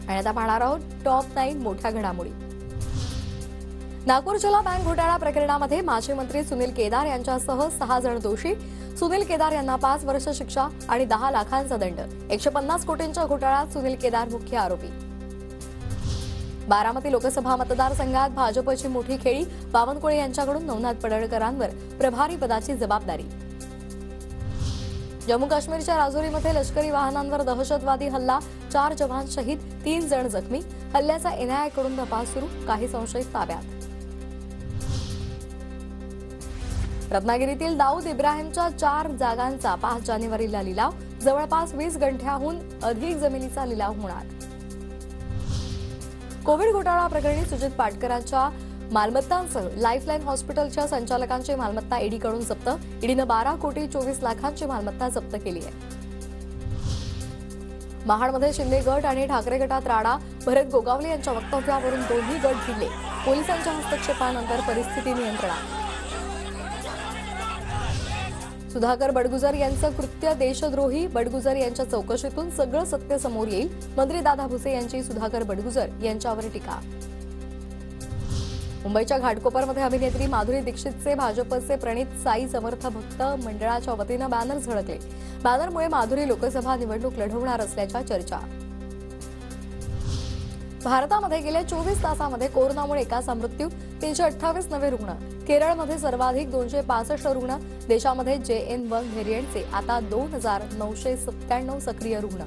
आणि आता पाहणार आहोत टॉप 9 मोठ्या घडामोडी। नागपूर जला बँक घोटाळा प्रकरणामध्ये माजी मंत्री सुनील केदार यांच्यासह 6 जण दोषी। सुनील केदार यांना 5 वर्ष शिक्षा आणि 10 लाखांचा दंड। 150 कोटींच्या घोटाळ्यात सुनील केदार मुख्य आरोपी। बारामती लोकसभा मतदारसंघात भाजपची मोठी खेळी। बावनकुळे यांच्याकडून नवनाथ पडळकरांवर प्रभारी पदाची जबाबदारी। जम्मू काश्मीरच्या राजौरीमध्ये लष्करी वाहनांवर दहशतवादी हल्ला। 4 जवान शहीद, 3 जण जखमी। हल्ल्याचा एनआयएकडून तपास सुरू, काही संशयित ताब्यात। रत्नागिरीतील दाऊद इब्राहिमच्या 4 जागांचा 5 जानेवारीला लिलाव। जवळपास 20 गंठ्याहून अधिक जमिनीचा लिलाव होणार। कोविड घोटाळा प्रकरणी सुजित पाटकरांच्या मालमत्तांसह लाईफलाईन हॉस्पिटलच्या संचालकांची मालमत्ता ईडीकडून जप्त। ईडीनं 12 कोटी 24 लाखांची मालमत्ता जप्त केली आहे। महाडमध्ये शिंदे गट आणि ठाकरे गटात राडा। भरत गोगावले यांच्या वक्तव्यावरून दोन्ही गट भिडले। पोलिसांच्या हस्तक्षेपानंतर परिस्थिती नियंत्रणात। सुधाकर बडगुजर यांचं कृत्य देशद्रोही। बडगुजर यांच्या चौकशीतून सगळं सत्य समोर येईल। मंत्री दादा भुसे यांची सुधाकर बडगुजर यांच्यावर टीका। मुंबईच्या घाटकोपरमध्ये अभिनेत्री माधुरी दीक्षितचे भाजपचे प्रणित साई समर्थ भक्त मंडळाच्या वतीनं बॅनर झळकले। बॅनरमुळे माधुरी लोकसभा निवडणूक लढवणार असल्याच्या चर्चा। भारतामध्ये गेल्या 24 तासांमध्ये कोरोनामुळे एकाचा मृत्यू, 328 नवे रुग्ण। केरळमध्ये सर्वाधिक 265 रुग्ण। देशामध्ये JN1 व्हेरियंटचे आता 2997 सक्रिय रुग्ण।